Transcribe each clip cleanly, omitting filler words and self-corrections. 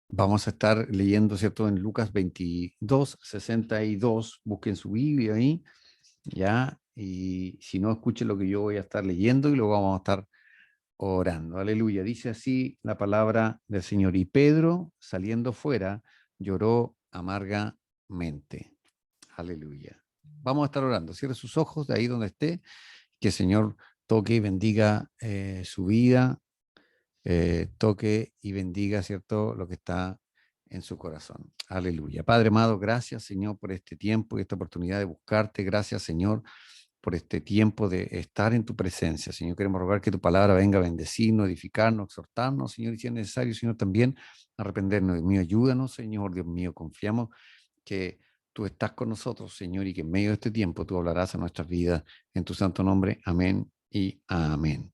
Vamos a estar leyendo, ¿cierto? En Lucas 22:62. Busquen su Biblia ahí, ¿ya? Y si no, escuchen lo que yo voy a estar leyendo y luego vamos a estar orando. Aleluya. Dice así la palabra del Señor. Y Pedro, saliendo fuera, lloró amargamente. Aleluya. Vamos a estar orando. Cierre sus ojos de ahí donde esté. Que el Señor toque y bendiga su vida, toque y bendiga, ¿cierto?, lo que está en su corazón. Aleluya. Padre amado, gracias, Señor, por este tiempo y esta oportunidad de buscarte. Gracias, Señor, por este tiempo de estar en tu presencia. Señor, queremos rogar que tu palabra venga a bendecirnos, edificarnos, exhortarnos, Señor, y si es necesario, Señor, también arrependernos. Dios mío, ayúdanos, Señor, Dios mío, confiamos que tú estás con nosotros, Señor, y que en medio de este tiempo tú hablarás a nuestras vidas. En tu santo nombre, amén y amén.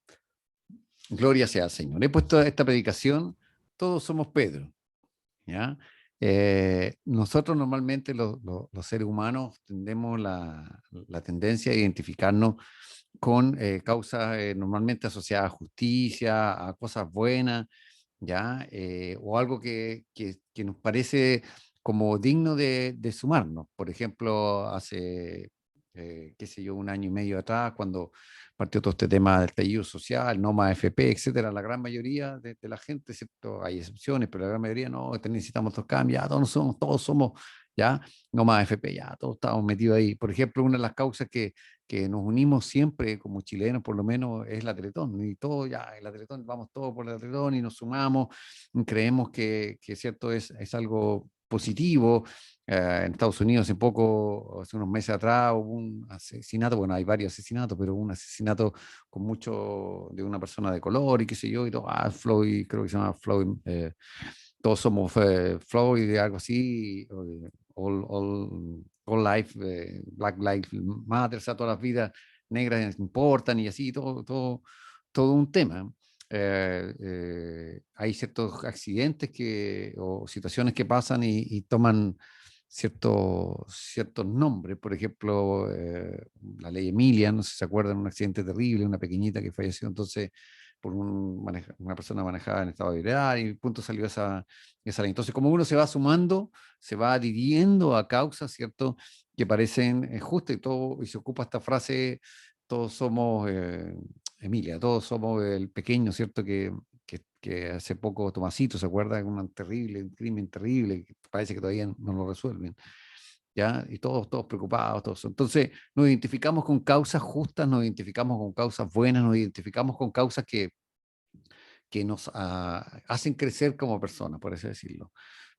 Gloria sea al Señor. He puesto esta predicación, todos somos Pedro, ¿ya? Nosotros normalmente los seres humanos tendemos la tendencia a identificarnos con causas normalmente asociadas a justicia, a cosas buenas, ¿ya? O algo que nos parece como digno de sumarnos. Por ejemplo, hace, qué sé yo, un año y medio atrás, cuando partió todo este tema del estallido social, no más FP, etcétera, la gran mayoría de la gente, ¿cierto? Hay excepciones, pero la gran mayoría no, necesitamos estos cambios, ya, todos somos, ya, no más FP, ya, todos estamos metidos ahí. Por ejemplo, una de las causas que nos unimos siempre como chilenos, por lo menos, es la Teletón. Y todo, ya, la Teletón, vamos todos por la Teletón y nos sumamos, creemos que cierto, es algo positivo. En Estados Unidos hace poco, hace unos meses atrás, hubo un asesinato, bueno, hay varios asesinatos, pero un asesinato con mucho de una persona de color y qué sé yo, y todo, Floyd, creo que se llama Floyd, todos somos Floyd, algo así, all life, Black Lives Matter, o sea, todas las vidas negras importan y así, todo un tema. Hay ciertos accidentes o situaciones que pasan y toman ciertos nombres. Por ejemplo, la ley Emilia, no sé si se acuerdan, un accidente terrible, una pequeñita que falleció entonces por una persona manejada en estado de ebriedad y punto salió esa ley. Entonces, como uno se va sumando, se va adhiriendo a causas, ¿cierto?, que parecen justas y se ocupa esta frase, todos somos Emilia, todos somos el pequeño, ¿cierto?, que hace poco Tomasito, ¿se acuerda? Un crimen terrible, que parece que todavía no lo resuelven, ¿ya? Y todos preocupados, todos. Entonces, nos identificamos con causas justas, nos identificamos con causas buenas, nos identificamos con causas que nos hacen crecer como personas, por así decirlo.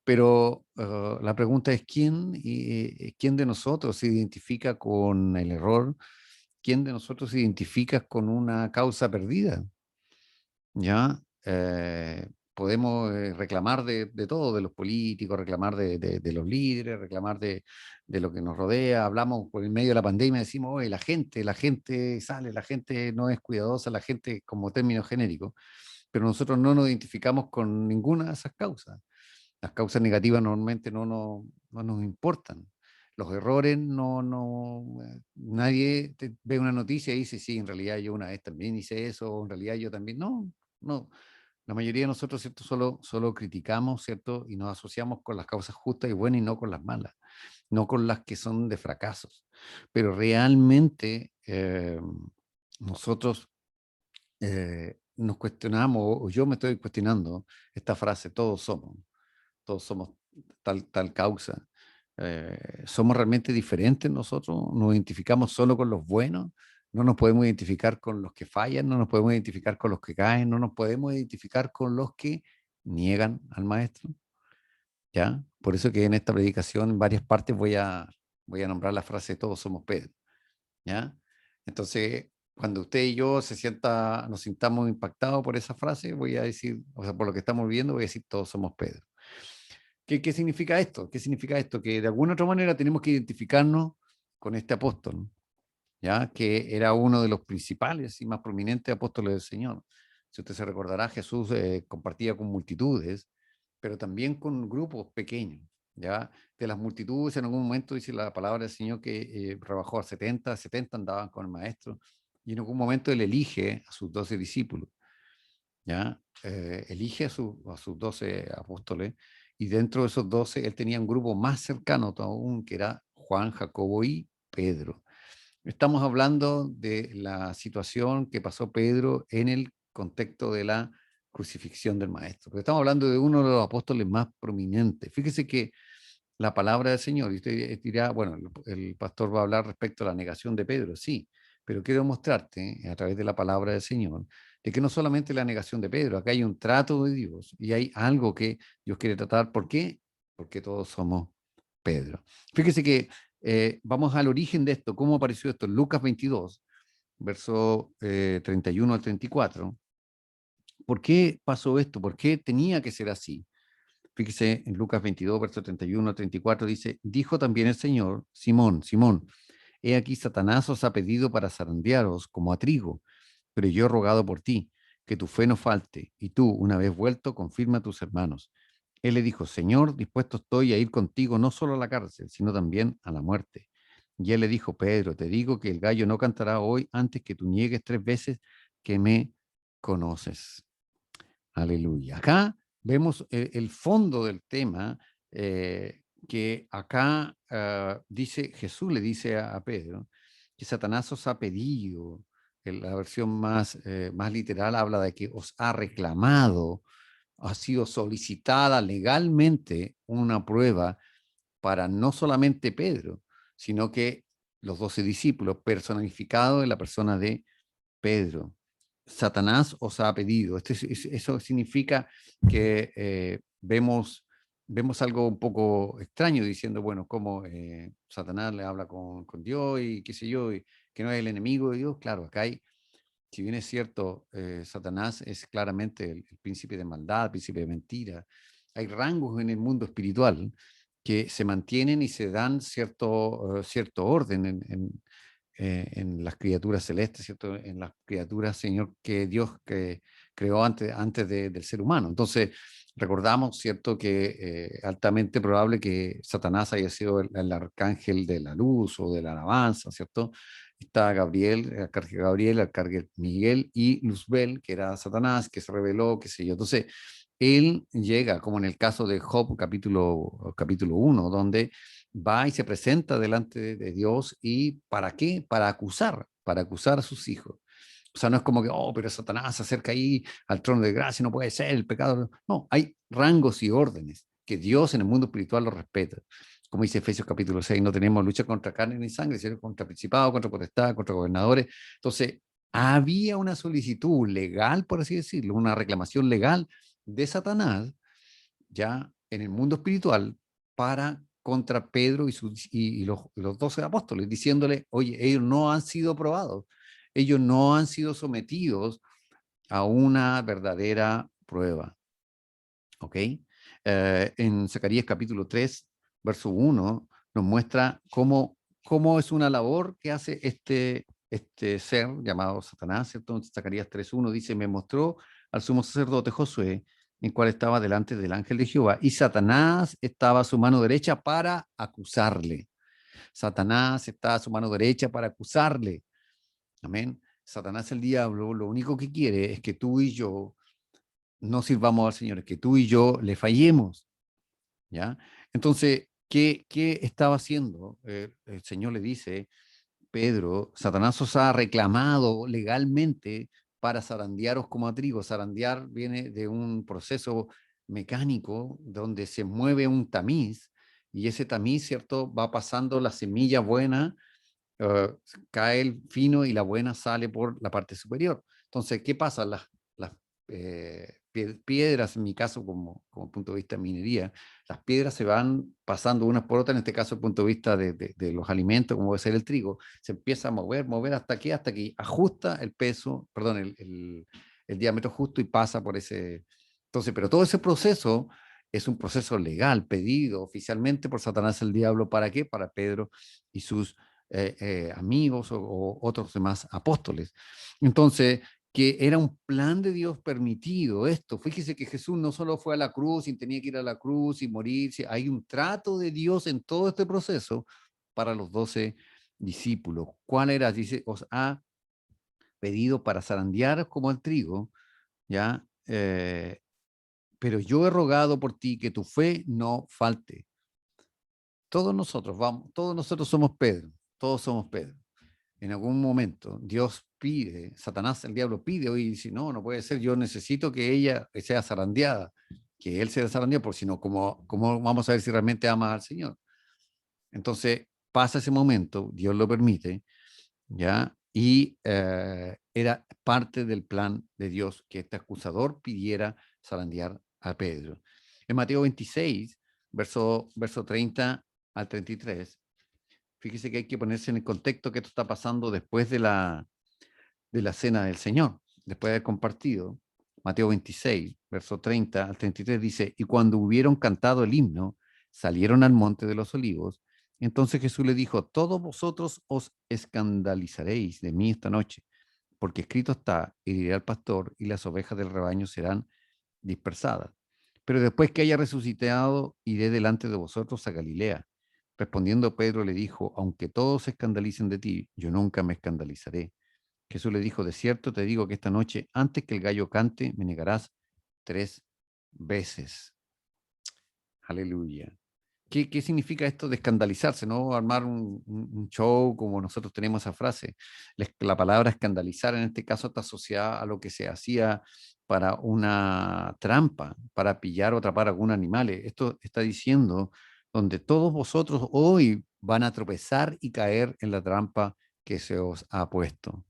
Pero la pregunta es, ¿quién de nosotros se identifica con el error? ¿Quién de nosotros se identifica con una causa perdida? ¿Ya? Podemos reclamar de todo, de los políticos, reclamar de los líderes, reclamar de lo que nos rodea. Hablamos por el medio de la pandemia, decimos, oye, la gente sale, la gente no es cuidadosa, la gente como término genérico, pero nosotros no nos identificamos con ninguna de esas causas. Las causas negativas normalmente no nos importan. Los errores nadie ve una noticia y dice, sí, en realidad yo una vez también hice eso, o en realidad yo también. No. La mayoría de nosotros, ¿cierto? Solo criticamos, ¿cierto? Y nos asociamos con las causas justas y buenas y no con las malas, no con las que son de fracasos. Pero realmente nosotros nos cuestionamos, o yo me estoy cuestionando esta frase, todos somos tal causa. ¿Somos realmente diferentes nosotros? ¿Nos identificamos solo con los buenos? ¿No nos podemos identificar con los que fallan? ¿No nos podemos identificar con los que caen? ¿No nos podemos identificar con los que niegan al maestro? ¿Ya? Por eso que en esta predicación, en varias partes, voy a nombrar la frase todos somos Pedro. ¿Ya? Entonces, cuando usted y yo nos sintamos impactados por esa frase, voy a decir, o sea, por lo que estamos viendo, voy a decir todos somos Pedro. ¿Qué significa esto? ¿Qué significa esto? Que de alguna otra manera tenemos que identificarnos con este apóstol, ¿ya? Que era uno de los principales y más prominentes apóstoles del Señor. Si usted se recordará, Jesús compartía con multitudes, pero también con grupos pequeños, ¿ya? De las multitudes, en algún momento dice la palabra del Señor que rebajó a 70 andaban con el maestro, y en algún momento él elige a sus 12 discípulos, ¿ya? Elige a sus 12 apóstoles, y dentro de esos 12 él tenía un grupo más cercano aún, que era Juan, Jacobo y Pedro. Estamos hablando de la situación que pasó Pedro en el contexto de la crucifixión del Maestro. Pero estamos hablando de uno de los apóstoles más prominentes. Fíjese que la palabra del Señor, y usted dirá, bueno, el pastor va a hablar respecto a la negación de Pedro, sí, pero quiero mostrarte a través de la palabra del Señor, de que no solamente la negación de Pedro, acá hay un trato de Dios y hay algo que Dios quiere tratar. ¿Por qué? Porque todos somos Pedro. Fíjese que vamos al origen de esto, cómo apareció esto. En Lucas 22, verso 31 al 34. ¿Por qué pasó esto? ¿Por qué tenía que ser así? Fíjese en Lucas 22, verso 31 al 34, dice, dijo también el Señor, Simón, Simón, he aquí Satanás os ha pedido para zarandearos como a trigo, pero yo he rogado por ti, que tu fe no falte, y tú, una vez vuelto, confirma a tus hermanos. Él le dijo, Señor, dispuesto estoy a ir contigo no solo a la cárcel, sino también a la muerte. Y él le dijo, Pedro, te digo que el gallo no cantará hoy antes que tú niegues 3 veces que me conoces. Aleluya. Acá vemos el fondo del tema, que acá dice, Jesús le dice a Pedro que Satanás os ha pedido. La versión más literal habla de que os ha reclamado, ha sido solicitada legalmente una prueba para no solamente Pedro, sino que los 12 discípulos, personificados en la persona de Pedro. Satanás os ha pedido. Eso significa que vemos algo un poco extraño diciendo, bueno, cómo Satanás le habla con Dios y qué sé yo, y que no es el enemigo de Dios. Claro, acá hay, si bien es cierto, Satanás es claramente el príncipe de maldad, el príncipe de mentira. Hay rangos en el mundo espiritual que se mantienen y se dan cierto orden en las criaturas celestes, ¿cierto? En las criaturas, Señor, que Dios creó antes del ser humano. Entonces, recordamos, ¿cierto?, que altamente probable que Satanás haya sido el arcángel de la luz o de la alabanza, ¿cierto? Está Gabriel, el arcángel Gabriel, el arcángel Miguel y Luzbel, que era Satanás, que se rebeló, qué sé yo. Entonces, él llega, como en el caso de Job, capítulo 1, donde va y se presenta delante de Dios. ¿Y para qué? Para acusar a sus hijos. O sea, no es como que, oh, pero Satanás se acerca ahí al trono de gracia, no puede ser, el pecado. No, hay rangos y órdenes que Dios en el mundo espiritual los respeta. Como dice Efesios capítulo 6, no tenemos lucha contra carne ni sangre, sino contra principados, contra potestades, contra gobernadores. Entonces, había una solicitud legal, por así decirlo, una reclamación legal de Satanás, ya en el mundo espiritual, para contra Pedro y los 12 apóstoles, diciéndole, oye, ellos no han sido probados, ellos no han sido sometidos a una verdadera prueba. ¿Ok? En Zacarías capítulo 3, verso 1, nos muestra cómo es una labor que hace este ser llamado Satanás, ¿cierto? En Zacarías 3:1 dice, me mostró al sumo sacerdote Josué, el cual estaba delante del ángel de Jehová, y Satanás estaba a su mano derecha para acusarle. Satanás está a su mano derecha para acusarle. Amén. Satanás, el diablo, lo único que quiere es que tú y yo no sirvamos al Señor, es que tú y yo le fallemos. ¿Ya? Entonces, ¿qué estaba haciendo? El Señor le dice, Pedro, Satanás os ha reclamado legalmente para zarandearos como a trigo. Zarandear viene de un proceso mecánico donde se mueve un tamiz y ese tamiz, ¿cierto?, va pasando la semilla buena, uh, cae el fino y la buena sale por la parte superior. Entonces, ¿qué pasa? Las piedras, en mi caso, como punto de vista de minería, las piedras se van pasando unas por otras, en este caso, el punto de vista de los alimentos, como puede ser el trigo, se empieza a mover hasta que ajusta el peso, perdón, el diámetro justo y pasa por ese. Entonces, pero todo ese proceso es un proceso legal, pedido oficialmente por Satanás el diablo. ¿Para qué? Para Pedro y sus amigos o otros demás apóstoles. Entonces, que era un plan de Dios permitido esto. Fíjese que Jesús no solo fue a la cruz y tenía que ir a la cruz y morirse, hay un trato de Dios en todo este proceso para los 12 discípulos. ¿Cuál era? Dice, os ha pedido para zarandear como el trigo, ¿ya? pero yo he rogado por ti que tu fe no falte. Todos nosotros vamos, todos nosotros somos Pedro, todos somos Pedro. En algún momento Dios pide, Satanás, el diablo pide hoy y dice, no, no puede ser, yo necesito que ella sea zarandeada, que él sea zarandeado, porque si no, ¿cómo vamos a ver si realmente ama al Señor? Entonces pasa ese momento, Dios lo permite, ¿ya? Y era parte del plan de Dios que este acusador pidiera zarandear a Pedro. En Mateo 26, verso 30 al 33, fíjese que hay que ponerse en el contexto que esto está pasando después de la cena del Señor, después de haber compartido. Mateo 26, verso 30 al 33 dice, y cuando hubieron cantado el himno, salieron al monte de los olivos. Entonces Jesús le dijo, todos vosotros os escandalizaréis de mí esta noche, porque escrito está, heriré al pastor y las ovejas del rebaño serán dispersadas. Pero después que haya resucitado, iré delante de vosotros a Galilea. Respondiendo Pedro le dijo, aunque todos se escandalicen de ti, yo nunca me escandalizaré. Jesús le dijo, de cierto te digo que esta noche, antes que el gallo cante, me negarás 3 veces. Aleluya. ¿Qué significa esto de escandalizarse? ¿No? Armar un show como nosotros tenemos esa frase. La palabra escandalizar en este caso está asociada a lo que se hacía para una trampa, para pillar o atrapar a algún animal. Esto está diciendo donde todos vosotros hoy van a tropezar y caer en la trampa que se os ha puesto.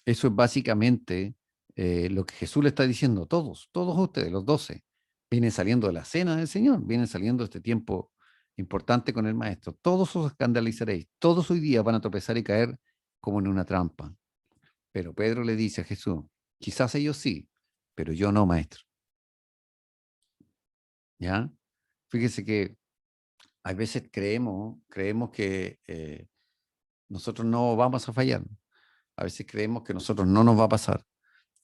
Eso es básicamente lo que Jesús le está diciendo a todos ustedes, los 12. Vienen saliendo de la cena del Señor, vienen saliendo de este tiempo importante con el Maestro. Todos os escandalizaréis, todos hoy día van a tropezar y caer como en una trampa. Pero Pedro le dice a Jesús, quizás ellos sí, pero yo no, Maestro. ¿Ya? Fíjese que a veces creemos que nosotros no vamos a fallar. A veces creemos que nosotros no nos va a pasar.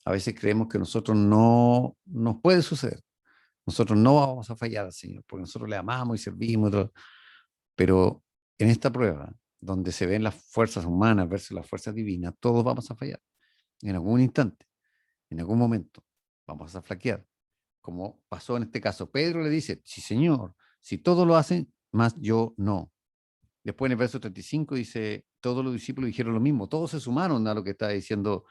A veces creemos que nosotros no nos puede suceder. Nosotros no vamos a fallar al Señor, porque nosotros le amamos y servimos. Pero en esta prueba, donde se ven las fuerzas humanas versus las fuerzas divinas, todos vamos a fallar. En algún instante, en algún momento, vamos a flaquear. Como pasó en este caso. Pedro le dice, sí, Señor, si todos lo hacen, más yo no. Después en el verso 35 dice, todos los discípulos dijeron lo mismo, todos se sumaron a lo que está diciendo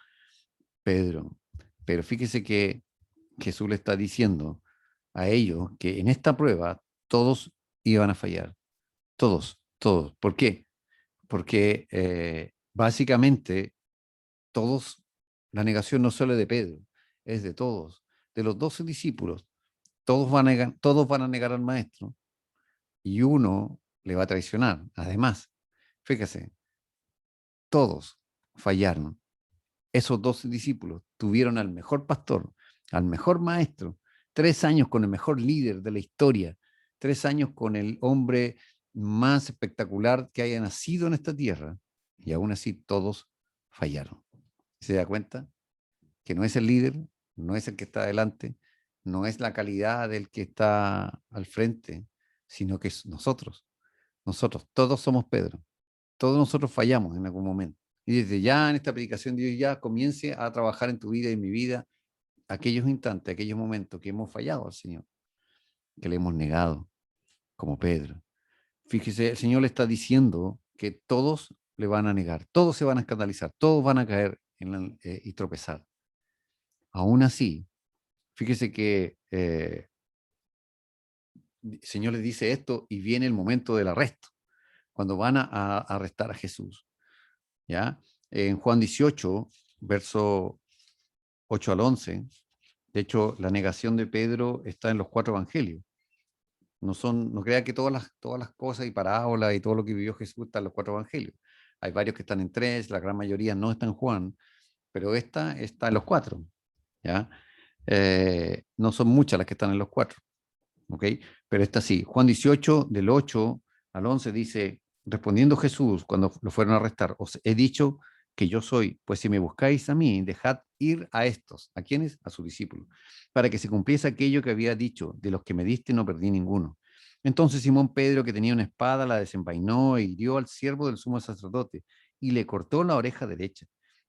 Pedro. Pero fíjese que Jesús le está diciendo a ellos que en esta prueba todos iban a fallar. Todos. ¿Por qué? Porque básicamente todos, la negación no solo es de Pedro, es de todos. De los 12 discípulos, todos van a negar al maestro y uno le va a traicionar. Además, fíjese, todos fallaron. Esos 12 discípulos tuvieron al mejor pastor, al mejor maestro, 3 años con el mejor líder de la historia, 3 años con el hombre más espectacular que haya nacido en esta tierra, y aún así todos fallaron. ¿Se da cuenta? Que no es el líder, no es el que está adelante, no es la calidad del que está al frente, sino que es nosotros. Nosotros, todos somos Pedro. Todos nosotros fallamos en algún momento. Y desde ya en esta predicación Dios ya comience a trabajar en tu vida y en mi vida aquellos instantes, aquellos momentos que hemos fallado al Señor, que le hemos negado, como Pedro. Fíjese, el Señor le está diciendo que todos le van a negar, todos se van a escandalizar, todos van a caer y tropezar. Aún así, fíjese que el Señor le dice esto y viene el momento del arresto, cuando van a arrestar a Jesús. ¿Ya? En Juan 18, verso 8 al 11, de hecho, la negación de Pedro está en los 4 evangelios. No crea que todas las cosas y parábolas y todo lo que vivió Jesús está en los 4 evangelios. Hay varios que están en 3, la gran mayoría no está en Juan, pero esta está en los 4. ¿Ya? No son muchas las que están en los 4. ¿Ok? Pero esta sí. Juan 18, del 8 al 11 dice, respondiendo Jesús cuando lo fueron a arrestar, os he dicho que yo soy, pues si me buscáis a mí, dejad ir a estos. ¿A quiénes? A sus discípulos. Para que se cumpliese aquello que había dicho, de los que me diste no perdí ninguno. Entonces Simón Pedro, que tenía una espada, la desenvainó e hirió al siervo del sumo sacerdote y le cortó la oreja derecha.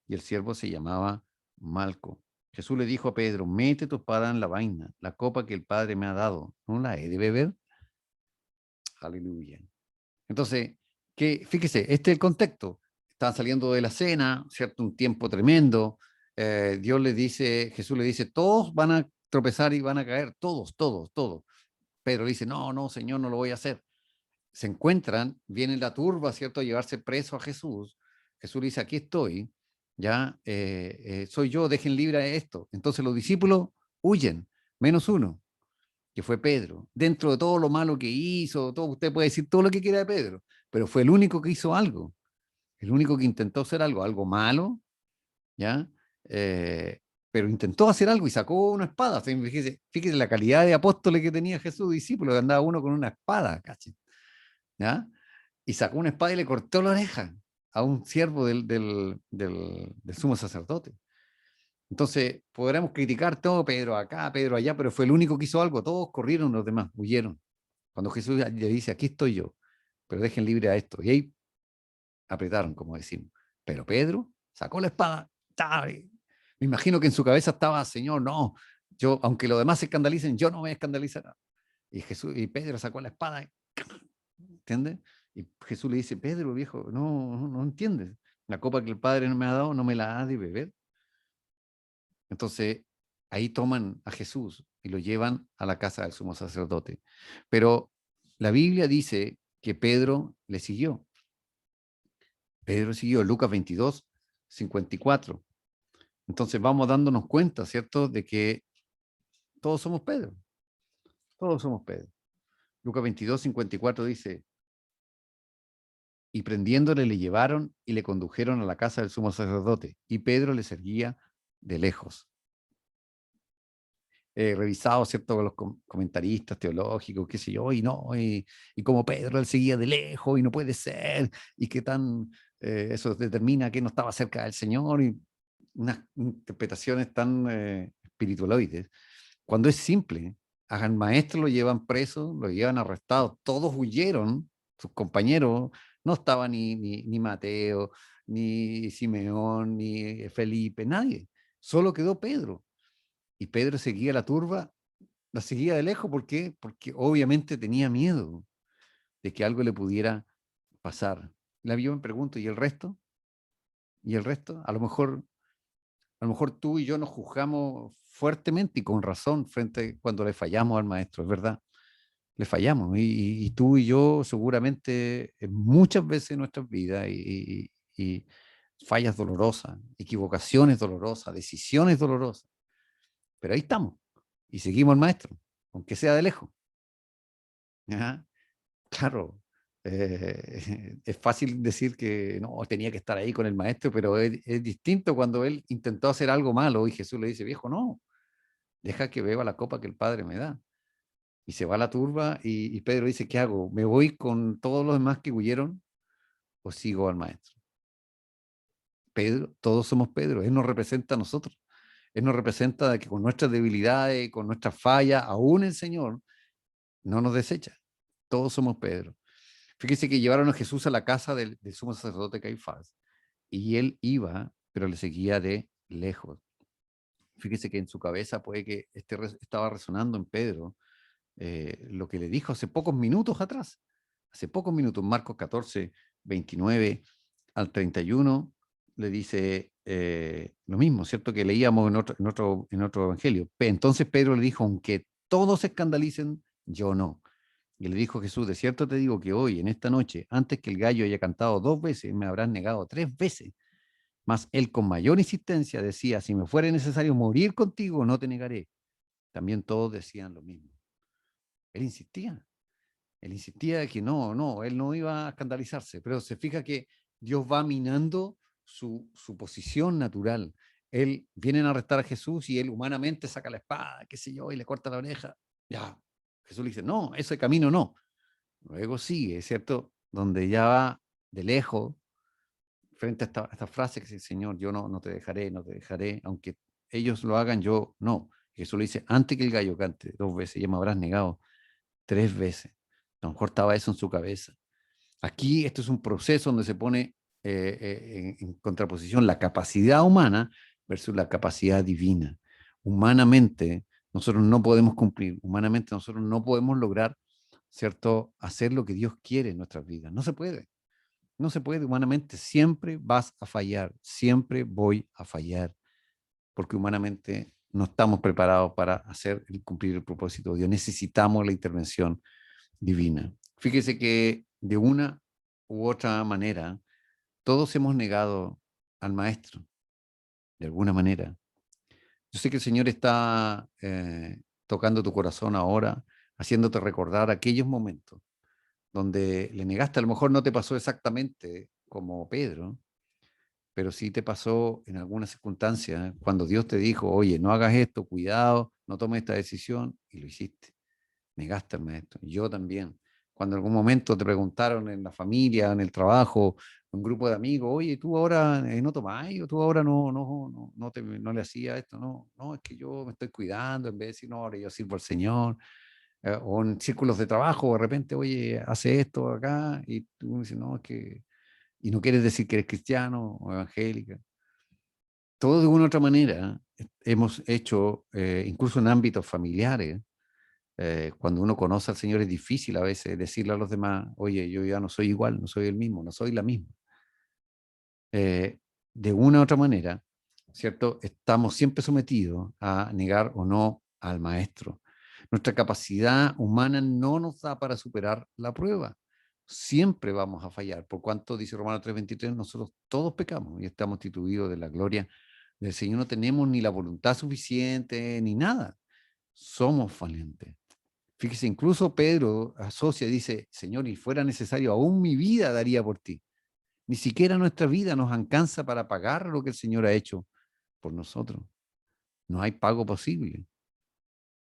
Y el siervo se llamaba Malco. Jesús le dijo a Pedro, mete tu espada en la vaina, la copa que el Padre me ha dado, ¿no la he de beber? Aleluya. Entonces, fíjese, este es el contexto. Estaban saliendo de la cena, ¿cierto? Un tiempo tremendo. Jesús le dice, todos van a tropezar y van a caer, todos, todos, todos. Pedro le dice, no, no, Señor, no lo voy a hacer. Se encuentran, viene la turba, ¿cierto?, a llevarse preso a Jesús. Jesús le dice, aquí estoy, ya, soy yo, dejen libre a esto. Entonces los discípulos huyen, menos uno, que fue Pedro. Dentro de todo lo malo que hizo, todo, usted puede decir todo lo que quiera de Pedro, pero fue el único que hizo algo, el único que intentó hacer algo, algo malo, ¿ya? Pero intentó hacer algo y sacó una espada. Fíjese la calidad de apóstoles que tenía Jesús, discípulos, que andaba uno con una espada, ¿cachai? ¿Ya? Y sacó una espada y le cortó la oreja a un siervo del sumo sacerdote. Entonces, podremos criticar todo, Pedro acá, Pedro allá, pero fue el único que hizo algo. Todos corrieron, los demás huyeron. Cuando Jesús le dice, aquí estoy yo, pero dejen libre a esto. Y ahí apretaron, como decimos. Pero Pedro sacó la espada. Me imagino que en su cabeza estaba, Señor, no, yo, aunque los demás se escandalicen, yo no me voy a escandalizar. Y Pedro sacó la espada, ¿entiendes? Y Jesús le dice, Pedro, viejo, no entiendes. La copa que el Padre no me ha dado, no me la has de beber. Entonces, ahí toman a Jesús y lo llevan a la casa del sumo sacerdote. Pero la Biblia dice que Pedro le siguió. Pedro siguió, Lucas 22, 54. Entonces vamos dándonos cuenta, ¿cierto?, de que todos somos Pedro. Todos somos Pedro. Lucas 22, 54 dice, y prendiéndole le llevaron y le condujeron a la casa del sumo sacerdote, y Pedro le seguía de lejos. Revisado, ¿cierto?, con los comentaristas teológicos, qué sé yo, y como Pedro él seguía de lejos, y no puede ser, y qué tan, eso determina que no estaba cerca del Señor, y unas interpretaciones tan espiritualoides, cuando es simple. Al maestro lo llevan preso, lo llevan arrestado, todos huyeron, sus compañeros, no estaba ni Mateo, ni Simeón, ni Felipe, nadie, solo quedó Pedro. Y Pedro seguía la turba, la seguía de lejos. ¿Por qué? Porque obviamente tenía miedo de que algo le pudiera pasar. Yo me pregunto, ¿y el resto? ¿Y el resto? A lo mejor tú y yo nos juzgamos fuertemente y con razón frente cuando le fallamos al maestro, es verdad. Le fallamos. Y tú y yo seguramente muchas veces en nuestras vidas y fallas dolorosas, equivocaciones dolorosas, decisiones dolorosas. Pero ahí estamos. Y seguimos al maestro, aunque sea de lejos. Ajá. Claro, es fácil decir que no, tenía que estar ahí con el maestro, pero es distinto cuando él intentó hacer algo malo y Jesús le dice, viejo, no, deja que beba la copa que el Padre me da. Y se va a la turba y Pedro dice, ¿qué hago? ¿Me voy con todos los demás que huyeron o sigo al maestro? Pedro, todos somos Pedro, él nos representa a nosotros. Él nos representa de que con nuestras debilidades, con nuestras fallas, aún el Señor no nos desecha. Todos somos Pedro. Fíjese que llevaron a Jesús a la casa del sumo sacerdote Caifás y él iba, pero le seguía de lejos. Fíjese que en su cabeza puede que estaba resonando en Pedro lo que le dijo hace pocos minutos atrás. Hace pocos minutos, Marcos 14, 29 al 31, le dice lo mismo, ¿cierto? Que leíamos en otro evangelio. Entonces Pedro le dijo, aunque todos se escandalicen, yo no. Y le dijo Jesús, de cierto te digo que hoy, en esta noche, antes que el gallo haya cantado 2 veces, me habrás negado 3 veces. Mas él con mayor insistencia decía, si me fuera necesario morir contigo, no te negaré. También todos decían lo mismo. Él insistía. Él insistía de que no, él no iba a escandalizarse. Pero se fija que Dios va minando su posición natural. Él vienen a arrestar a Jesús y él humanamente saca la espada, qué sé yo, y le corta la oreja. Ya, Jesús le dice, no, ese camino no. Luego sigue, ¿cierto? Donde ya va de lejos, frente a esta frase que dice, Señor, yo no te dejaré, no te dejaré, aunque ellos lo hagan, yo no. Jesús le dice, antes que el gallo cante 2 veces, ya me habrás negado 3 veces. A lo mejor estaba eso en su cabeza. Aquí esto es un proceso donde se pone en contraposición la capacidad humana versus la capacidad divina. humanamente nosotros no podemos cumplir, humanamente nosotros no podemos lograr, ¿cierto?, hacer lo que Dios quiere en nuestras vidas. No se puede. No se puede humanamente. Siempre vas a fallar. Siempre voy a fallar. Porque humanamente no estamos preparados para hacer y cumplir el propósito de Dios. Necesitamos la intervención divina. Fíjese que de una u otra manera, todos hemos negado al Maestro, de alguna manera. Yo sé que el Señor está tocando tu corazón ahora, haciéndote recordar aquellos momentos donde le negaste. A lo mejor no te pasó exactamente como Pedro, pero sí te pasó en alguna circunstancia cuando Dios te dijo, oye, no hagas esto, cuidado, no tomes esta decisión, y lo hiciste. Negaste al Maestro. Yo también. Cuando en algún momento te preguntaron en la familia, en el trabajo, un grupo de amigos, oye, tú ahora no tomás, o tú ahora no le hacías esto, no, es que yo me estoy cuidando, en vez de decir, no, ahora yo sirvo al Señor, o en círculos de trabajo, de repente, oye, hace esto acá, y tú dices, no, es que, y no quieres decir que eres cristiano o evangélica. Todo de una u otra manera hemos hecho, incluso en ámbitos familiares, cuando uno conoce al Señor es difícil a veces decirle a los demás, oye, yo ya no soy igual, no soy el mismo, no soy la misma. De una u otra manera, ¿cierto? Estamos siempre sometidos a negar o no al Maestro. Nuestra capacidad humana no nos da para superar la prueba. Siempre vamos a fallar. Por cuanto, dice Romanos 3:23, nosotros todos pecamos y estamos destituidos de la gloria del Señor. No tenemos ni la voluntad suficiente, ni nada. Somos valientes. Fíjese, incluso Pedro asocia, dice, Señor, y fuera necesario, aún mi vida daría por ti. Ni siquiera nuestra vida nos alcanza para pagar lo que el Señor ha hecho por nosotros. No hay pago posible.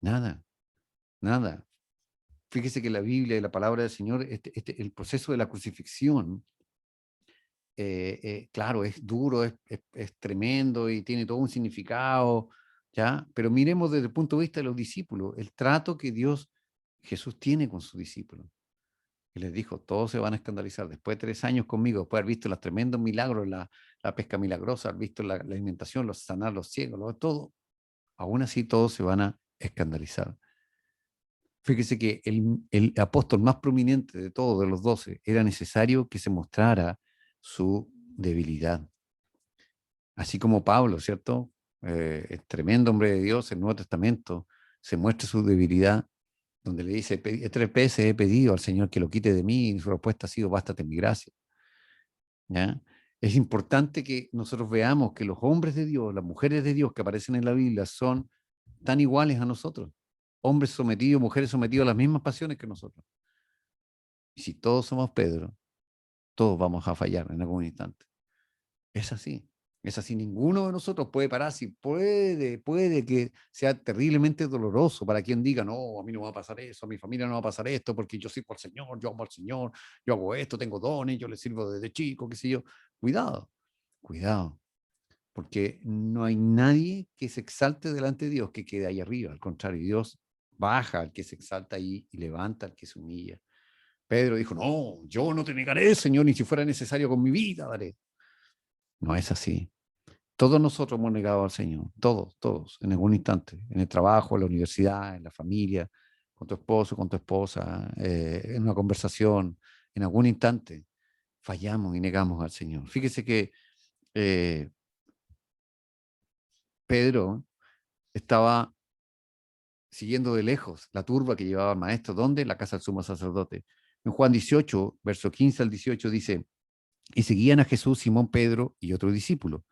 Nada, nada. Fíjese que la Biblia y la palabra del Señor, el proceso de la crucifixión, claro, es duro, es tremendo y tiene todo un significado, ¿ya? Pero miremos desde el punto de vista de los discípulos, el trato que Jesús tiene con sus discípulos. Y les dijo, todos se van a escandalizar. Después de 3 años conmigo, después de haber visto los tremendos milagros, la pesca milagrosa, haber visto la alimentación, los sanar los ciegos, todo, aún así todos se van a escandalizar. Fíjese que el apóstol más prominente de todos, de los 12, era necesario que se mostrara su debilidad. Así como Pablo, ¿cierto? El tremendo hombre de Dios, el Nuevo Testamento, se muestra su debilidad, donde le dice, 3 veces he pedido al Señor que lo quite de mí, y su respuesta ha sido, bástate mi gracia. ¿Ya? Es importante que nosotros veamos que los hombres de Dios, las mujeres de Dios que aparecen en la Biblia son tan iguales a nosotros. Hombres sometidos, mujeres sometidos a las mismas pasiones que nosotros. Y si todos somos Pedro, todos vamos a fallar en algún instante. Es así. Es así, ninguno de nosotros puede parar, si puede que sea terriblemente doloroso para quien diga, no, a mí no va a pasar eso, a mi familia no va a pasar esto, porque yo sirvo al Señor, yo amo al Señor, yo hago esto, tengo dones, yo le sirvo desde chico, qué sé yo. Cuidado, cuidado, porque no hay nadie que se exalte delante de Dios que quede ahí arriba, al contrario, Dios baja al que se exalta ahí y levanta al que se humilla. Pedro dijo, no, yo no te negaré, Señor, ni si fuera necesario con mi vida daré. No es así. Todos nosotros hemos negado al Señor, todos, en algún instante, en el trabajo, en la universidad, en la familia, con tu esposo, con tu esposa, en una conversación, en algún instante, fallamos y negamos al Señor. Fíjese que eh, Pedro estaba siguiendo de lejos la turba que llevaba al maestro, ¿dónde? La casa del sumo sacerdote. En Juan 18, verso 15 al 18 dice, y seguían a Jesús Simón Pedro y otro discípulo.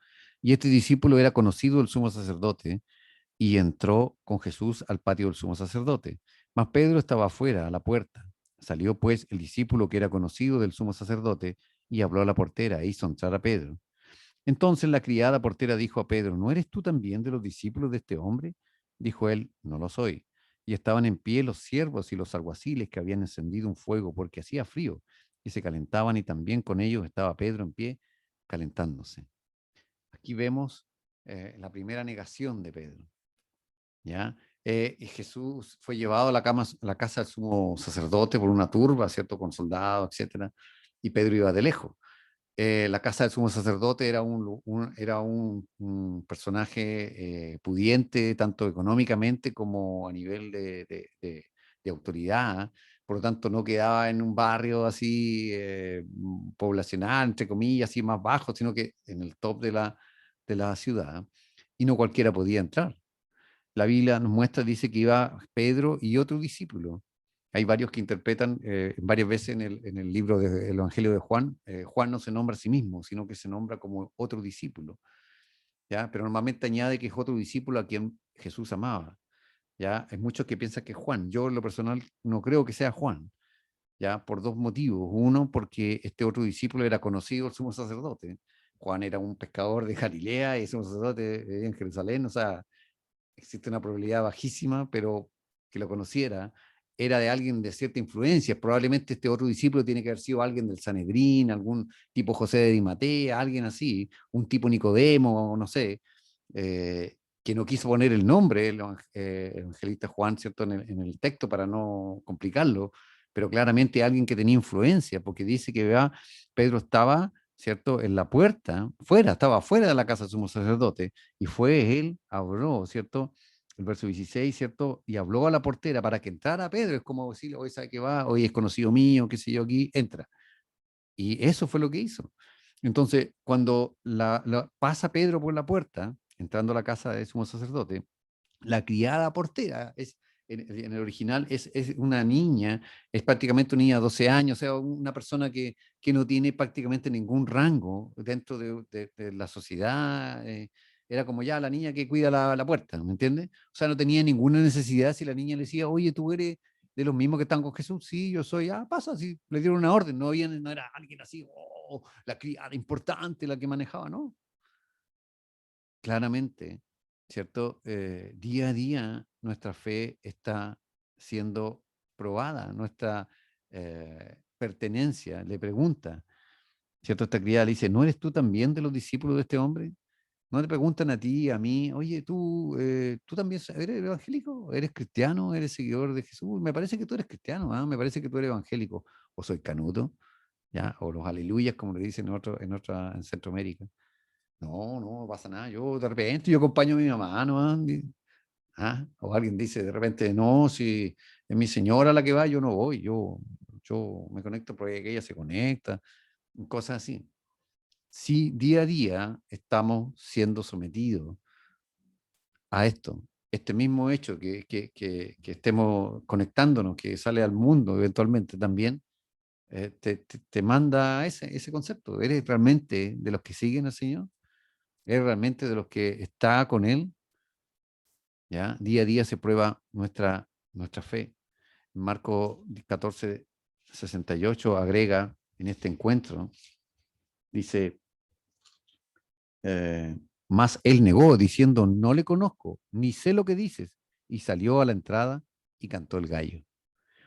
Y este discípulo era conocido del sumo sacerdote, y entró con Jesús al patio del sumo sacerdote. Mas Pedro estaba afuera, a la puerta. Salió pues el discípulo que era conocido del sumo sacerdote y habló a la portera e hizo entrar a Pedro. Entonces la criada portera dijo a Pedro, ¿no eres tú también de los discípulos de este hombre? Dijo él, no lo soy. Y estaban en pie los siervos y los alguaciles que habían encendido un fuego porque hacía frío y se calentaban, y también con ellos estaba Pedro en pie calentándose. Aquí vemos la primera negación de Pedro. ¿Ya? Y Jesús fue llevado a la casa del sumo sacerdote por una turba, ¿cierto? Con soldados, etcétera. Y Pedro iba de lejos. La casa del sumo sacerdote era un personaje pudiente, tanto económicamente como a nivel de autoridad. Por lo tanto, no quedaba en un barrio así poblacional, entre comillas, así más bajo, sino que en el top de la ciudad. Y no cualquiera podía entrar. La Biblia nos muestra, dice que iba Pedro y otro discípulo. Hay varios que interpretan varias veces en el libro del Evangelio de Juan. Juan no se nombra a sí mismo, sino que se nombra como otro discípulo, ¿ya? Pero normalmente añade que es otro discípulo a quien Jesús amaba, ¿ya? Hay muchos que piensan que es Juan. Yo, en lo personal, no creo que sea Juan, ¿ya? Por dos motivos. Uno, porque este otro discípulo era conocido, el sumo sacerdote. Juan era un pescador de Galilea y el sumo sacerdote en Jerusalén, o sea, existe una probabilidad bajísima, pero que lo conociera, era de alguien de cierta influencia. Probablemente este otro discípulo tiene que haber sido alguien del Sanedrín, algún tipo José de Arimatea, alguien así, un tipo Nicodemo, no sé, que no quiso poner el nombre, el evangelista Juan, ¿cierto?, en el texto para no complicarlo, pero claramente alguien que tenía influencia, porque dice que vea, Pedro estaba, ¿cierto?, en la puerta, estaba fuera de la casa del sumo sacerdote, y fue él, habló, ¿cierto? El verso 16, ¿cierto? Y habló a la portera para que entrara Pedro. Es como decirle, hoy sabe que va, hoy es conocido mío, qué sé yo, aquí, entra. Y eso fue lo que hizo. Entonces, cuando pasa Pedro por la puerta, entrando a la casa del sumo sacerdote, la criada portera en el original es una niña, es prácticamente una niña de 12 años, o sea, una persona que no tiene prácticamente ningún rango dentro de la sociedad. Era como ya la niña que cuida la puerta, ¿me entiendes? O sea, no tenía ninguna necesidad si la niña le decía, oye, tú eres de los mismos que están con Jesús, sí, yo soy, pasa, si le dieron una orden, no era alguien así, la criada importante, la que manejaba, ¿no? Claramente, ¿cierto? Día a día nuestra fe está siendo probada, nuestra pertenencia, le pregunta, ¿cierto? Esta criada le dice, ¿no eres tú también de los discípulos de este hombre? ¿No te preguntan a ti, a mí, oye, tú también eres evangélico? ¿Eres cristiano? ¿Eres seguidor de Jesús? Me parece que tú eres cristiano, ¿ah? Me parece que tú eres evangélico. O soy canuto, ¿ya? O los aleluyas, como le dicen en Centroamérica. No, no pasa nada. Yo de repente yo acompaño a mi mamá, ¿no? O alguien dice de repente, no, si es mi señora la que va, yo no voy, yo me conecto porque ella se conecta, cosas así. Sí, día a día estamos siendo sometidos a esto. Este mismo hecho que estemos conectándonos, que sale al mundo eventualmente también, te manda ese concepto. ¿Eres realmente de los que siguen al Señor? ¿Eres realmente de los que está con Él? ¿Ya? Día a día se prueba nuestra fe. Marco 14:68 agrega en este encuentro, dice, más él negó diciendo, no le conozco, ni sé lo que dices, y salió a la entrada y cantó el gallo.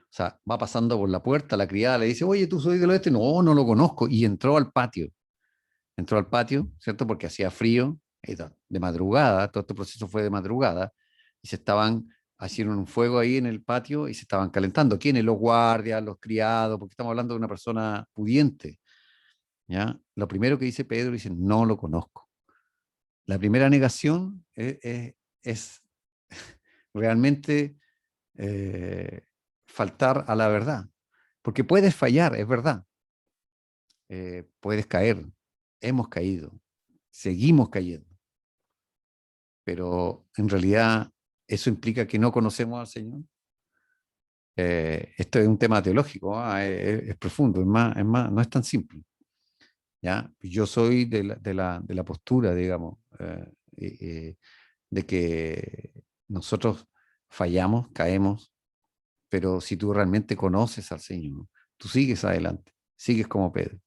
O sea, va pasando por la puerta, la criada le dice, oye, ¿tú soy del oeste? No, no lo conozco. Y entró al patio, ¿cierto? Porque hacía frío, de madrugada, todo este proceso fue de madrugada, y se estaban haciendo un fuego ahí en el patio y se estaban calentando. ¿Quiénes? Los guardias, los criados, porque estamos hablando de una persona pudiente, ¿ya? Lo primero que dice Pedro, dice, no lo conozco. La primera negación es realmente faltar a la verdad, porque puedes fallar, es verdad, puedes caer, hemos caído, seguimos cayendo, pero en realidad eso implica que no conocemos al Señor. Esto es un tema teológico, es profundo, es más, no es tan simple. ¿Ya? Yo soy de la postura, digamos, de que nosotros fallamos, caemos, pero si tú realmente conoces al Señor, tú sigues adelante, sigues como Pedro.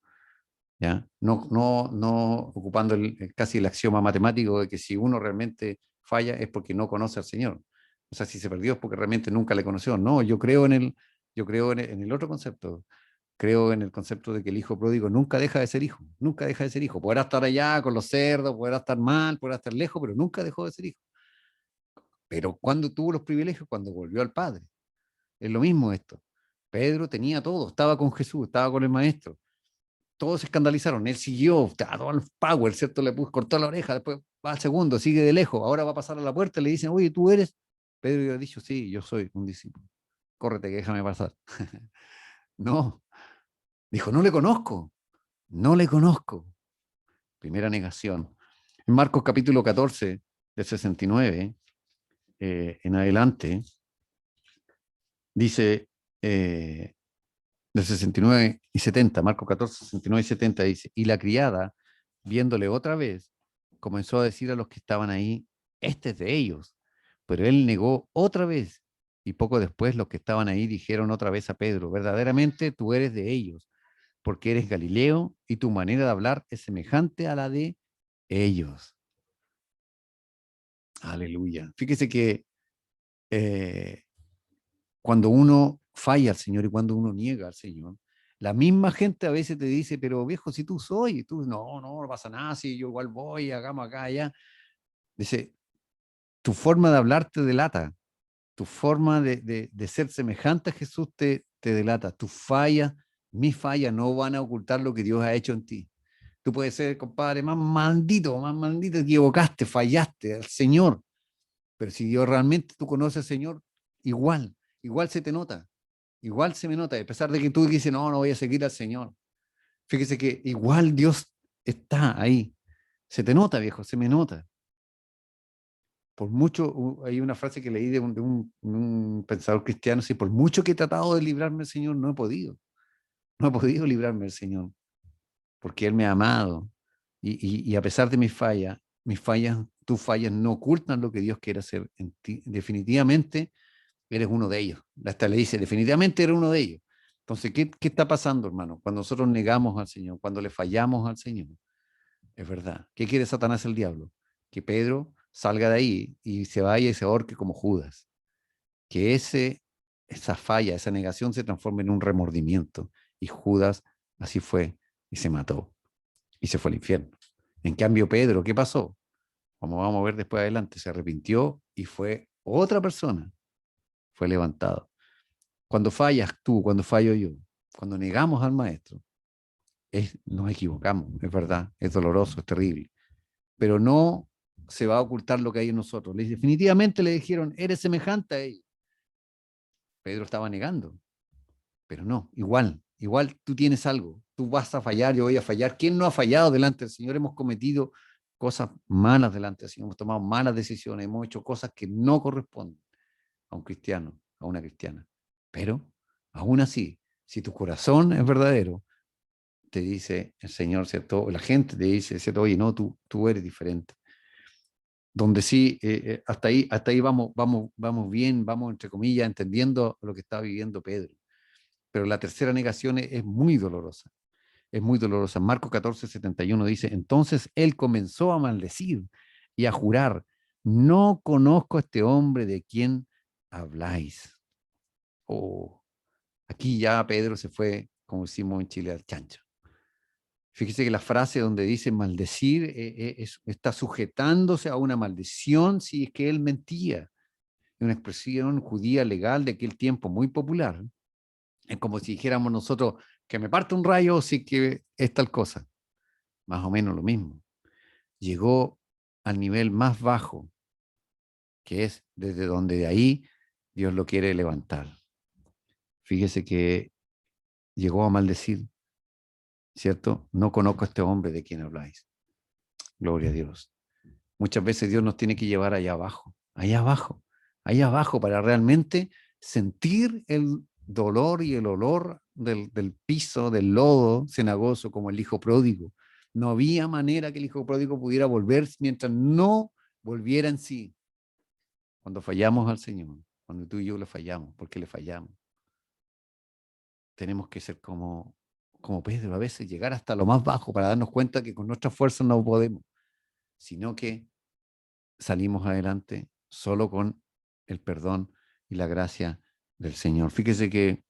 ¿Ya? No, no, no ocupando casi el axioma matemático de que si uno realmente falla es porque no conoce al Señor. O sea, si se perdió es porque realmente nunca le conoció. No, yo creo en el otro concepto. Creo en el concepto de que el hijo pródigo nunca deja de ser hijo, nunca deja de ser hijo. Podrá estar allá con los cerdos, podrá estar mal, podrá estar lejos, pero nunca dejó de ser hijo. Pero cuando tuvo los privilegios, cuando volvió al Padre. Es lo mismo esto. Pedro tenía todo, estaba con Jesús, estaba con el Maestro, todos se escandalizaron. Él siguió, a todo el power, ¿cierto? Le puso, cortó la oreja, después va al segundo, sigue de lejos, ahora va a pasar a la puerta y le dicen, oye, ¿tú eres? Pedro ha dicho, sí, yo soy un discípulo. Córrete, que déjame pasar. No, dijo, no le conozco, no le conozco. Primera negación. En Marcos capítulo 14, del 69 en adelante, dice, del 69 y 70, Marcos 14, 69 y 70, dice, y la criada, viéndole otra vez, comenzó a decir a los que estaban ahí, este es de ellos. Pero él negó otra vez, y poco después los que estaban ahí dijeron otra vez a Pedro, verdaderamente tú eres de ellos, porque eres Galileo y tu manera de hablar es semejante a la de ellos. Aleluya. Fíjese que eh, cuando uno falla al Señor y cuando uno niega al Señor, la misma gente a veces te dice, pero viejo, si tú soy, tú no pasa nada, si yo igual voy, hagamos acá, allá. Dice, tu forma de hablar te delata, tu forma de ser semejante a Jesús te delata, tus fallas, mis fallas no van a ocultar lo que Dios ha hecho en ti. Tú puedes ser, compadre, más maldito, equivocaste, fallaste al Señor, pero si Dios realmente tú conoces al Señor, igual se te nota. Igual se me nota, a pesar de que tú dices, no voy a seguir al Señor. Fíjese que igual Dios está ahí. Se te nota, viejo, se me nota. Por mucho, hay una frase que leí de un pensador cristiano, si por mucho que he tratado de librarme del Señor, no he podido. No he podido librarme del Señor, porque Él me ha amado. Y a pesar de mis fallas, tus fallas no ocultan lo que Dios quiere hacer en ti. Definitivamente, eres uno de ellos. Hasta le dice, definitivamente eres uno de ellos. Entonces, ¿qué está pasando, hermano? Cuando nosotros negamos al Señor, cuando le fallamos al Señor, es verdad. ¿Qué quiere Satanás el diablo? Que Pedro salga de ahí y se vaya y se ahorque como Judas. Que esa falla, esa negación se transforme en un remordimiento. Y Judas así fue y se mató y se fue al infierno. En cambio, Pedro, ¿qué pasó? Como vamos a ver después adelante, se arrepintió y fue otra persona, fue levantado. Cuando fallas tú, cuando fallo yo, cuando negamos al maestro, nos equivocamos, es verdad, es doloroso, es terrible, pero no se va a ocultar lo que hay en nosotros. Definitivamente le dijeron, eres semejante a ellos. Pedro estaba negando, pero no, igual tú tienes algo, tú vas a fallar, yo voy a fallar. ¿Quién no ha fallado delante del Señor? Hemos cometido cosas malas delante del Señor, hemos tomado malas decisiones, hemos hecho cosas que no corresponden a un cristiano, a una cristiana. Pero aún así, si tu corazón es verdadero, te dice el Señor, ¿cierto? La gente te dice, ¿cierto? Oye, no, tú eres diferente. Donde sí, hasta ahí vamos bien, vamos entre comillas, entendiendo lo que estaba viviendo Pedro. Pero la tercera negación es muy dolorosa, es muy dolorosa. Marcos 14:71 dice, entonces él comenzó a maldecir y a jurar, no conozco a este hombre de quien habláis. Oh, aquí ya Pedro se fue, como decimos en Chile, al chancho. Fíjese que la frase donde dice maldecir está sujetándose a una maldición si es que él mentía. Es una expresión judía legal de aquel tiempo muy popular. Es como si dijéramos nosotros que me parte un rayo si que es tal cosa. Más o menos lo mismo. Llegó al nivel más bajo, que es desde donde de ahí Dios lo quiere levantar. Fíjese que llegó a maldecir, ¿cierto? No conozco a este hombre de quien habláis. Gloria a Dios. Muchas veces Dios nos tiene que llevar allá abajo, para realmente sentir el dolor y el olor del piso, del lodo cenagoso, como el hijo pródigo. No había manera que el hijo pródigo pudiera volver mientras no volviera en sí. Cuando fallamos al Señor, cuando tú y yo le fallamos, porque le fallamos, tenemos que ser como Pedro, a veces llegar hasta lo más bajo para darnos cuenta que con nuestras fuerzas no podemos, sino que salimos adelante solo con el perdón y la gracia del Señor. Fíjese que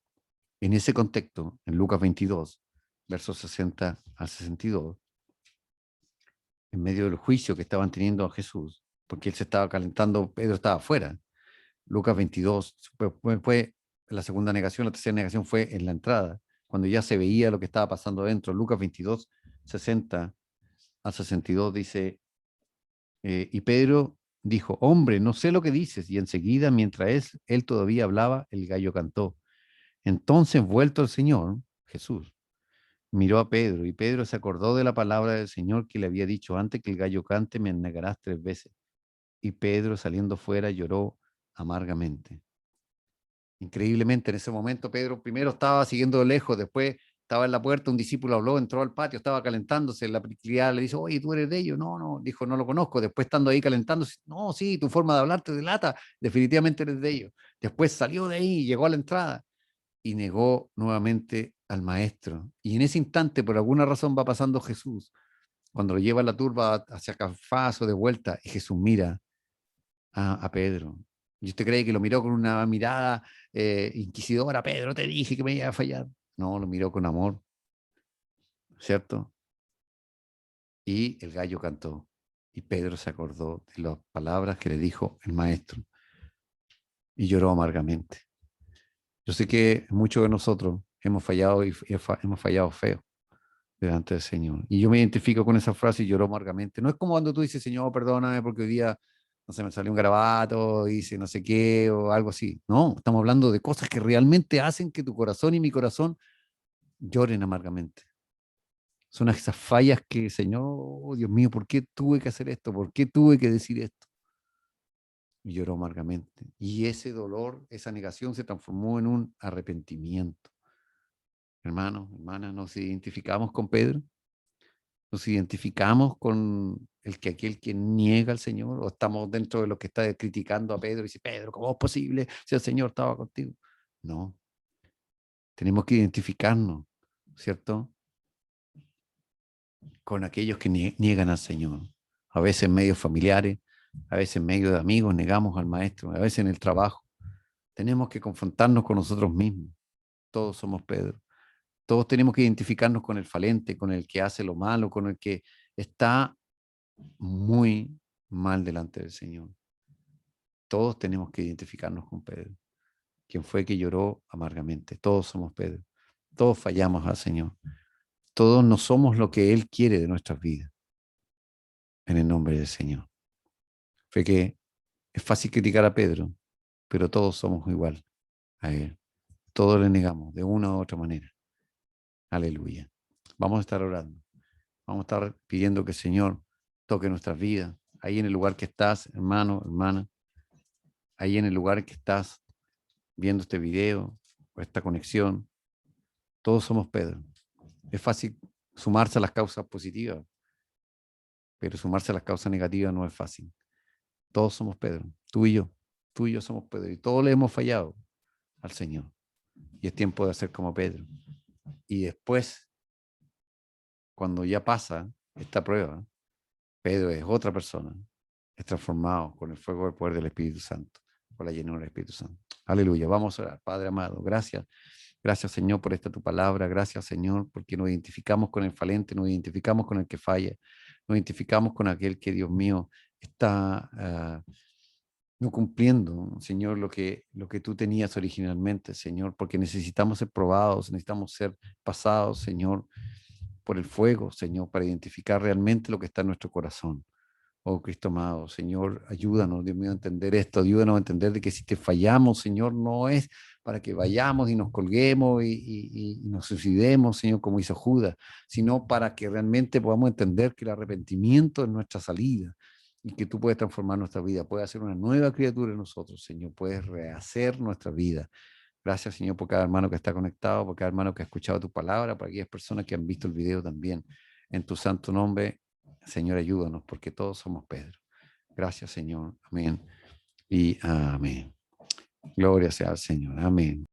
en ese contexto, en Lucas 22, versos 60 al 62, en medio del juicio que estaban teniendo a Jesús, porque él se estaba calentando, Pedro estaba afuera. Lucas 22 fue la segunda negación, la tercera negación fue en la entrada. cuando ya se veía lo que estaba pasando dentro. Lucas 22, 60 a 62 dice, y Pedro dijo, hombre, no sé lo que dices. Y enseguida, mientras él todavía hablaba, el gallo cantó. Entonces, vuelto el Señor, Jesús, miró a Pedro, y Pedro se acordó de la palabra del Señor que le había dicho, antes que el gallo cante, me negarás 3 veces. Y Pedro, saliendo fuera, lloró amargamente. Increíblemente, en ese momento, Pedro primero estaba siguiendo de lejos, después estaba en la puerta, un discípulo habló, entró al patio, estaba calentándose, la criada le dice, oye, ¿tú eres de ellos? No, no, dijo, no lo conozco. Después, estando ahí calentándose, no, sí, tu forma de hablar te delata, definitivamente eres de ellos. Después salió de ahí, llegó a la entrada y negó nuevamente al maestro. Y en ese instante, por alguna razón, va pasando Jesús, cuando lo lleva la turba hacia Caifás o de vuelta, y Jesús mira a Pedro. ¿Y usted cree que lo miró con una mirada inquisidora? Pedro, te dije que me iba a fallar. No, lo miró con amor, ¿cierto? Y el gallo cantó. Y Pedro se acordó de las palabras que le dijo el maestro y lloró amargamente. Yo sé que muchos de nosotros hemos fallado y hemos fallado feo delante del Señor. Y yo me identifico con esa frase y lloró amargamente. No es como cuando tú dices, Señor, perdóname porque hoy día, no sé, me salió un garabato, hice no sé qué o algo así. No, estamos hablando de cosas que realmente hacen que tu corazón y mi corazón lloren amargamente. Son esas fallas que, Señor, oh, Dios mío, ¿por qué tuve que hacer esto? ¿Por qué tuve que decir esto? Y lloró amargamente. Y ese dolor, esa negación se transformó en un arrepentimiento. Hermanos, hermanas, nos identificamos con Pedro. ¿Nos identificamos con aquel que niega al Señor? ¿O estamos dentro de lo que está criticando a Pedro y dice, Pedro, ¿cómo es posible si el Señor estaba contigo? No, tenemos que identificarnos, ¿cierto? Con aquellos que niegan al Señor. A veces en medios familiares, a veces en medio de amigos negamos al Maestro, a veces en el trabajo. Tenemos que confrontarnos con nosotros mismos. Todos somos Pedro. Todos tenemos que identificarnos con el falente, con el que hace lo malo, con el que está muy mal delante del Señor. Todos tenemos que identificarnos con Pedro, quien fue que lloró amargamente. Todos somos Pedro. Todos fallamos al Señor. Todos no somos lo que Él quiere de nuestras vidas. En el nombre del Señor. Fue que es fácil criticar a Pedro, pero todos somos igual a Él. Todos le negamos de una u otra manera. Aleluya. Vamos a estar orando. Vamos a estar pidiendo que el Señor toque nuestras vidas. Ahí en el lugar que estás, hermano, hermana. Ahí en el lugar que estás viendo este video o esta conexión. Todos somos Pedro. Es fácil sumarse a las causas positivas, pero sumarse a las causas negativas no es fácil. Todos somos Pedro, tú y yo. Tú y yo somos Pedro y todos le hemos fallado al Señor. Y es tiempo de hacer como Pedro. Y después, cuando ya pasa esta prueba, Pedro es otra persona, es transformado con el fuego del poder del Espíritu Santo, con la llenura del Espíritu Santo. Aleluya. Vamos a orar. Padre amado, gracias. Gracias, Señor, por esta tu palabra. Gracias, Señor, porque nos identificamos con el falente, nos identificamos con el que falla, nos identificamos con aquel que, Dios mío, está no cumpliendo, Señor, lo que tú tenías originalmente, Señor, porque necesitamos ser probados, necesitamos ser pasados, Señor, por el fuego, Señor, para identificar realmente lo que está en nuestro corazón. Oh Cristo amado, Señor, ayúdanos, Dios mío, a entender esto, ayúdanos a entender de que si te fallamos, Señor, no es para que vayamos y nos colguemos y nos suicidemos, Señor, como hizo Judas, sino para que realmente podamos entender que el arrepentimiento es nuestra salida y que tú puedes transformar nuestra vida, puedes hacer una nueva criatura en nosotros, Señor, puedes rehacer nuestra vida. Gracias, Señor, por cada hermano que está conectado, por cada hermano que ha escuchado tu palabra, por aquellas personas que han visto el video también. En tu santo nombre, Señor, ayúdanos, porque todos somos Pedro. Gracias, Señor. Amén. Y amén. Gloria sea al Señor. Amén.